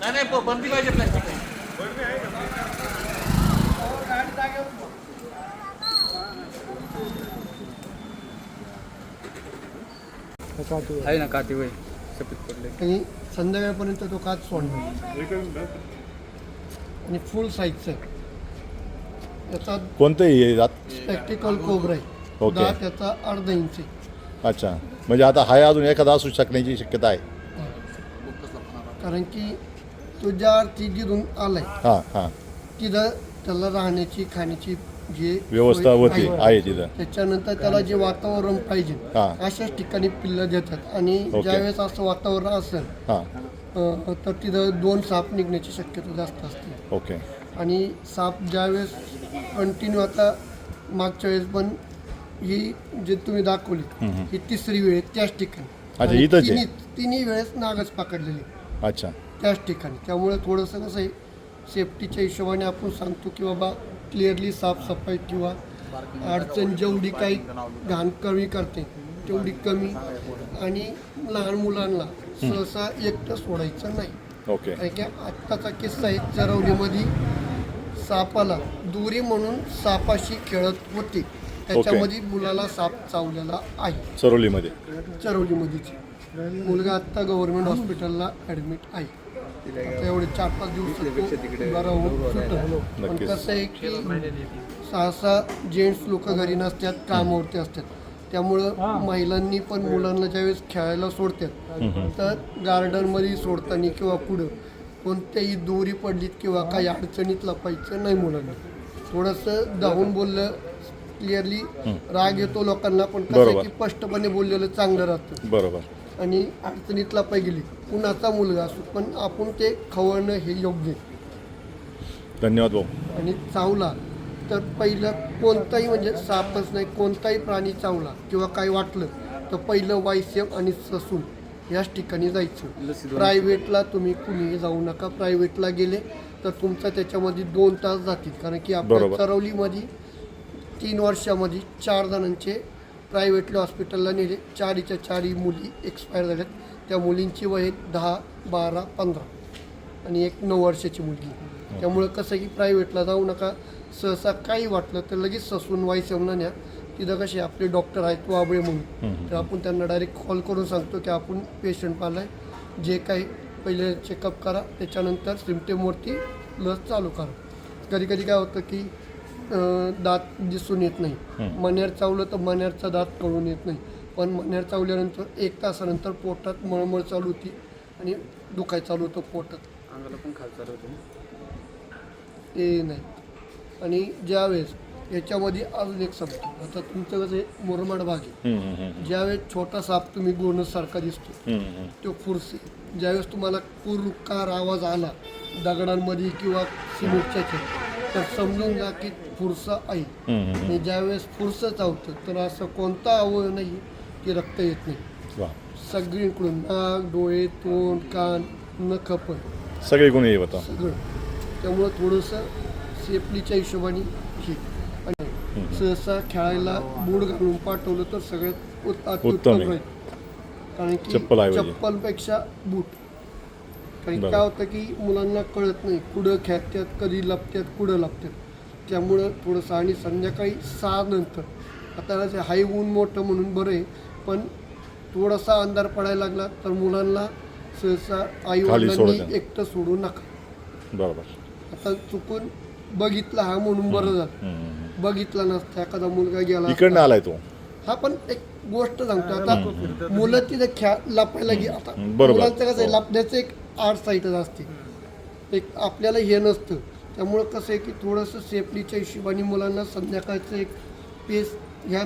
नाही बंदी पाहिजे प्लास्टिक आहे ना काठी वय सफेद पडले आणि संध्याकाळपर्यंत तो काच सोडणार आणि फुल साईजचं आहे. याचा कोणतंही दात स्पेक्टिकल कोबरा आहे. ओके. दात याचा 1/2 इंच आहे. अच्छा, म्हणजे आता हाय अजून एखादा असू शकण्याची शक्यता आहे. कारण की तो ज्या अर्थी जिथून आलाय हां हां, तिथं त्याला राहण्याची खाण्याची जी व्यवस्था सोय होती आहे तिथं. त्याच्यानंतर त्याला जे वातावरण पाहिजे हां. अशाच ठिकाणी पिल्लं देतात आणि ओके. ज्यावेळेस असं वातावरण असेल हां, तर तिथं 2 साप निघण्याची शक्यता जास्त असते. ओके. आणि साप ज्यावेळेस कंटिन्यू आता मागच्या वेळेस पण ही जे तुम्ही दाखवली ही 3री वेळ आहे त्याच ठिकाणी. अच्छा, आणि इथंच आहे? तिन्ही वेळेस नागच पकडलेली अच्छा, त्याच ठिकाणी. त्यामुळे थोडंसं कसं आहे सेफ्टीच्या हिशोबाने आपण सांगतो की बाबा क्लिअरली साफसफाई किंवा अडचण जेवढी काही घाण कमी करते तेवढी कमी. आणि लहान मुलांना सहसा एकटं सोडायचं नाही. ओके. कारण की आत्ताचा किस्सा आहे चरवलीमध्ये सापाला दोरी म्हणून सापाशी खेळत होते त्याच्यामध्ये मुलाला साप चावलेला आहे सरोलीमध्ये. चरवलीमध्येच. मुलगा आत्ता गव्हर्नमेंट हॉस्पिटलला ॲडमिट आहे. आता एवढे 4-5 दिवस बरा होऊन सुटलं. पण नक्कीच. कसं आहे की 6 जेंट्स लोक घरी नसतात, कामावरती असतात. त्यामुळं महिलांनी पण मुलांना ज्यावेळेस खेळायला सोडतात तर गार्डनमध्ये सोडताना किंवा पुढं कोणत्याही दोरी पडलीत किंवा काही अडचणीत लपायचं नाही मुलांना. थोडंसं धावून बोललं क्लिअरली राग येतो लोकांना, पण कसं आहे की स्पष्टपणे बोललेलं चांगलं राहतं. बरोबर. आणि अडचणीत लपाय गेली कुणाचा मुलगा असो पण आपण ते खवळणं हे योग्य आहे. धन्यवाद भाऊ. आणि चावला तर पहिलं कोणताही म्हणजे सापच नाही कोणताही प्राणी चावला किंवा काही वाटलं तर पहिलं वायसेम आणि ससून याच ठिकाणी जायचं. प्रायव्हेटला तुम्ही कुणीही जाऊ नका. प्रायव्हेटला गेले तर तुमचा त्याच्यामध्ये 2 तास जातील. कारण की आपल्या चरवलीमध्ये 3 वर्षामध्ये 4 जणांचे प्रायव्हेटल्या हॉस्पिटलला नेले. 4च्या 4 मुली एक्सपायर झाल्यात. त्या मुलींची वय 10, 12, 15 आणि एक 9 वर्षाची मुलगी. त्यामुळं कसं की प्रायव्हेटला जाऊ नका. सहसा काही वाटलं तर लगेच ससून वायसेमला न्या. तिथं कसे आपले डॉक्टर आहेत वाबळे म्हणून, तर आपण त्यांना डायरेक्ट कॉल करून सांगतो की आपण पेशंट पाहिला आहे, जे काही पहिले चेकअप करा त्याच्यानंतर सिम्पटमवरती लस चालू करा. कधी कधी काय होतं की दात दिसून येत नाही. मण्यार चावलं तर मण्यारचा दात कळून येत नाही. पण मण्यार चावल्यानंतर 1 तासानंतर पोटात मळमळ चालू होती आणि दुखाय चालू होतं पोटात. अंगाला पण खाल चालू होते. ते नाही. आणि ज्यावेळेस याच्यामध्ये अजून एक सांगतो. आता तुमचं कसं आहे मुरमाड भाग आहे. ज्यावेळेस छोटा साप तुम्ही गोणसारखा दिसतो तो फुरसे. ज्यावेळेस तुम्हाला कुरकार आवाज आला दगडांमध्ये किंवा सिमेंटच्या तर समजून जा की फुरसा आहे. आणि ज्यावेळेस फुरसं चावतं तर असं कोणता अवयव नाही की रक्त येत नाही. सगळीकडून नाक, डोळे, तोंड, कान, नख पण सगळे गुण येत होता सगळं. त्यामुळं थोडंसं सेफ्टीच्या हिशोबाने ठीक. आणि सहसा खेळायला बूट घालून पाठवलं तर सगळ्यात उत्तम राहील. कारण की चप्पलपेक्षा बूट. कारण काय होतं की मुलांना कळत नाही कुठं खेळतात, कधी लपतात, कुठं लपतात. त्यामुळं थोडंसं. आणि संध्याकाळी 6 नंतर आता हाय ऊन मोठं म्हणून बरं आहे, पण थोडासा अंधार पडायला लागला तर मुलांना सहसा आईवडिलांनी एकटं सोडू नका. बरोबर. आता चुकून बघितला हा म्हणून बरं झालं. बघितला नसता एखादा मुलगा गेला इकडनं आलाय तो. हा पण एक गोष्ट सांगतो. आता मुलं तिथे लपायला गे. आता मुलांचं कसं आहे लपण्याचं एक आर्ट साईटच असते. एक आपल्याला हे नसतं. त्यामुळं कसं आहे की थोडंसं सेफ्टीच्या हिशोबाने मुलांना संध्याकाळचं एक पेस ह्या